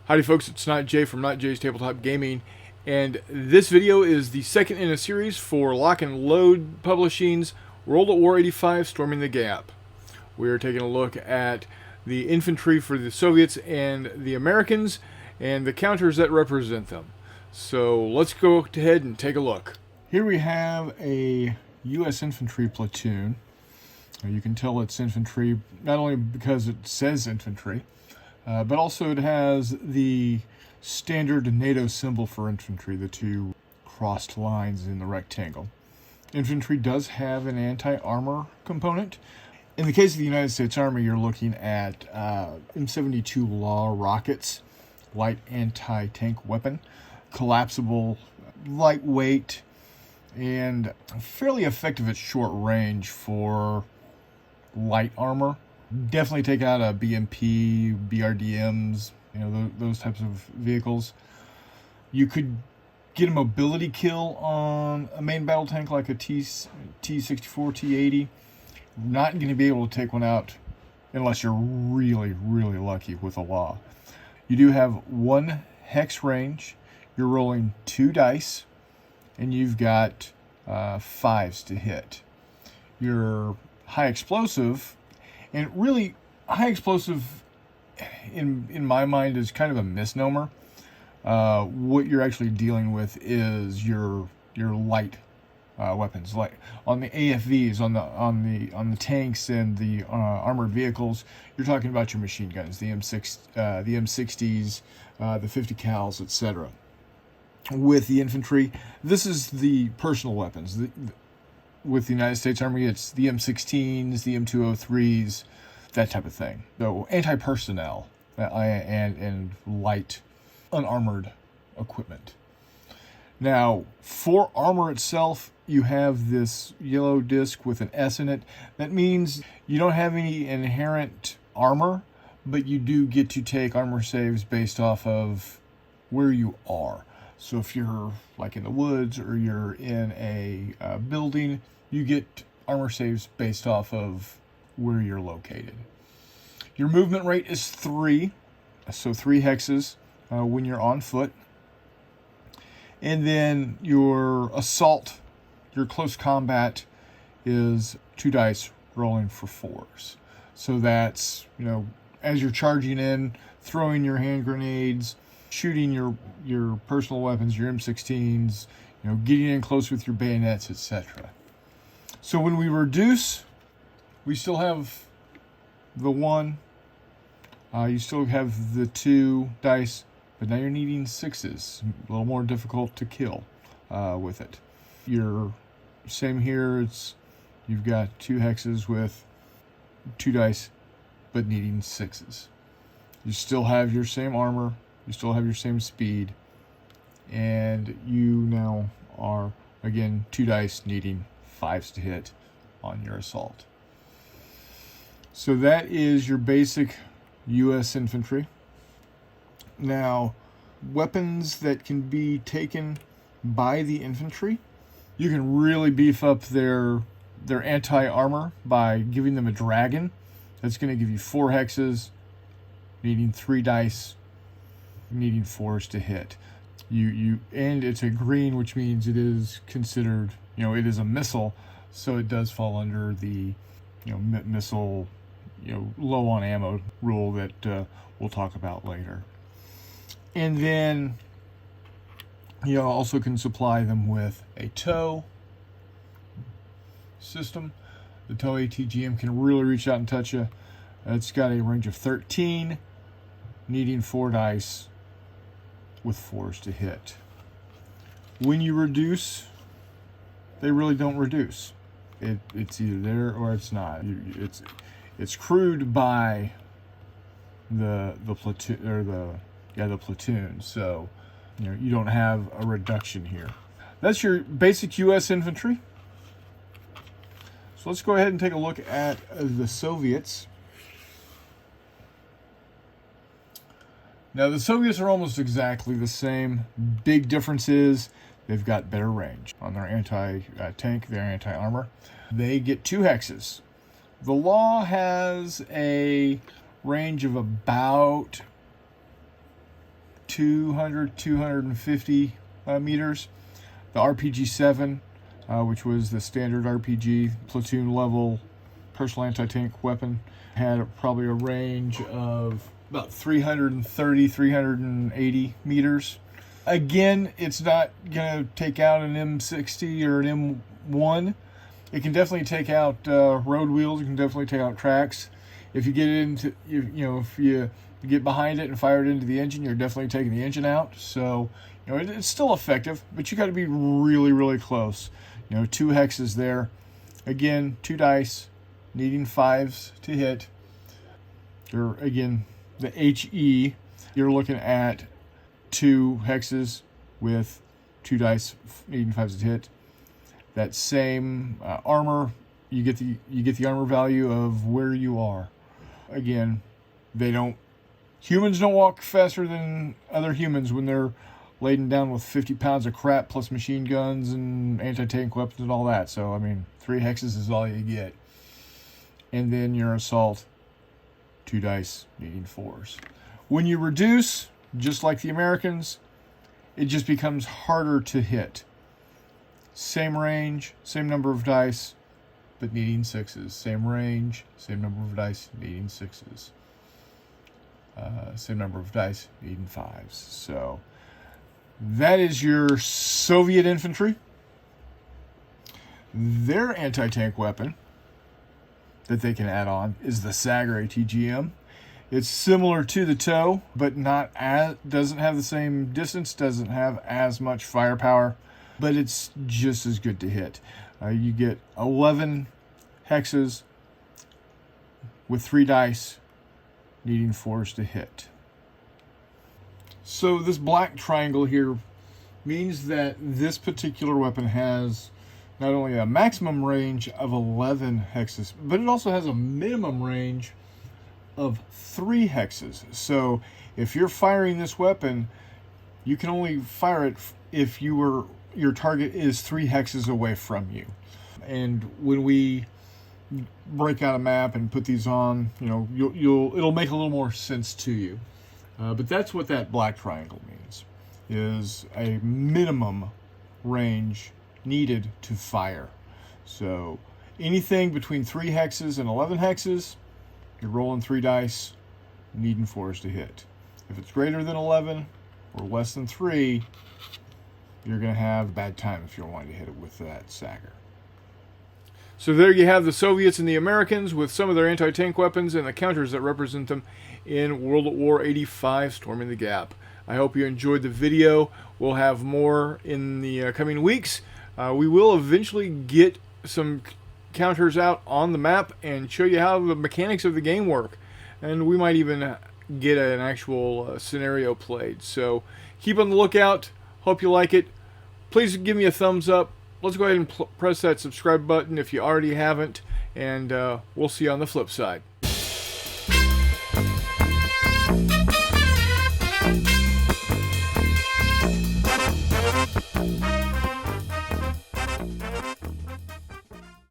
Howdy folks, it's Not Jay from Not Jay's Tabletop Gaming, and this video is the second in a series for Lock and Load Publishing's World at War 85 Storming the Gap. We are taking a look at the infantry for the Soviets and the Americans, and the counters that represent them. So let's go ahead and take a look. Here we have a U.S. infantry platoon. You can tell it's infantry not only because it says infantry, but also it has the standard NATO symbol for infantry, the two crossed lines in the rectangle. Infantry does have an anti-armor component. In the case of the United States Army, you're looking at M72 Law rockets, light anti-tank weapon, collapsible, lightweight, and fairly effective at short range for light armor. Definitely take out a BMP, BRDMs, those types of vehicles. You could get a mobility kill on a main battle tank like a T-64, T-80. Not going to be able to take one out unless you're really, really lucky with a law. You do have one hex range. You're rolling 2 dice, and you've got 5s to hit. Your high explosive, and really high explosive in my mind is kind of a misnomer. What you're actually dealing with is your light weapons, like on the AFVs, on the tanks and the armored vehicles. You're talking about your machine guns, the M60s, the 50 cals, etc. With the infantry, this is the personal weapons. With the United States Army, it's the M16s, the M203s, that type of thing. So anti-personnel and light unarmored equipment. Now, for armor itself, you have this yellow disc with an S in it. That means you don't have any inherent armor, but you do get to take armor saves based off of where you are. So if you're like in the woods or you're in a building, you get armor saves based off of where you're located. Your movement rate is 3, so 3 hexes when you're on foot. And then your assault, your close combat, is 2 dice rolling for 4s. So that's, as you're charging in, throwing your hand grenades, shooting your personal weapons, your M16s, getting in close with your bayonets, etc. So when we reduce, we still have the 1. You still have the 2 dice, but now you're needing 6s. A little more difficult to kill with it. Your same here. You've got 2 hexes with 2 dice, but needing 6s. You still have your same armor. You still have your same speed, and you now are again 2 dice needing 5s to hit on your assault. So that is your basic U.S. infantry. Now, weapons that can be taken by the infantry, you can really beef up their anti-armor by giving them a dragon. That's going to give you 4 hexes, needing 3 dice, needing 4s to hit. And it's a green, which means it is considered, it is a missile, so it does fall under the, missile, low on ammo rule that we'll talk about later. And then you also can supply them with a tow system. The tow ATGM can really reach out and touch you. It's got a range of 13, needing 4 dice with 4s to hit. When you reduce, they really don't reduce. It's either there or it's not. It's crewed by the platoon, or the platoon. So you don't have a reduction here. That's your basic U.S. infantry. So let's go ahead and take a look at the Soviets. Now, the Soviets are almost exactly the same. Big difference is they've got better range on their anti-tank, their anti-armor. They get 2 hexes. The Law has a range of about 200, 250 meters. The RPG-7, which was the standard RPG platoon level personal anti-tank weapon, had probably a range of about 330, 380 meters. Again, it's not going to take out an M60 or an M1. It can definitely take out road wheels. It can definitely take out tracks. If you get into, if you get behind it and fire it into the engine, you're definitely taking the engine out. So, it's still effective, but you got to be really, really close. 2 hexes there. Again, 2 dice, needing 5s to hit. Or again, the HE, you're looking at 2 hexes with 2 dice, needing 5s to hit. That same armor, you get the armor value of where you are. Again, humans don't walk faster than other humans when they're laden down with 50 pounds of crap plus machine guns and anti-tank weapons and all that. So, 3 hexes is all you get. And then your assault, 2 dice, needing 4s. When you reduce, just like the Americans, it just becomes harder to hit. Same range, same number of dice, but needing 6s. Same range, same number of dice, needing 6s. Same number of dice, needing 5s. So that is your Soviet infantry. Their anti-tank weapon that they can add on is the Sagar Atgm. It's similar to the TOW, but doesn't have the same distance, doesn't have as much firepower, but it's just as good to hit. You get 11 hexes with 3 dice, needing 4s to hit. So this black triangle here means that this particular weapon has not only a maximum range of 11 hexes, but it also has a minimum range of 3 hexes. So if you're firing this weapon, you can only fire it if your target is 3 hexes away from you. And when we break out a map and put these on, it'll make a little more sense to you. But that's what that black triangle means, is a minimum range needed to fire. So anything between 3 hexes and 11 hexes, you're rolling 3 dice, needing 4s to hit. If it's greater than 11 or less than 3, you're going to have a bad time if you're wanting to hit it with that Sagar. So there you have the Soviets and the Americans with some of their anti-tank weapons and the counters that represent them in World at War 85 Storming the Gap. I hope you enjoyed the video. We'll have more in the coming weeks. We will eventually get some counters out on the map and show you how the mechanics of the game work. And we might even get an actual scenario played. So keep on the lookout. Hope you like it. Please give me a thumbs up. Let's go ahead and press that subscribe button if you already haven't. And we'll see you on the flip side.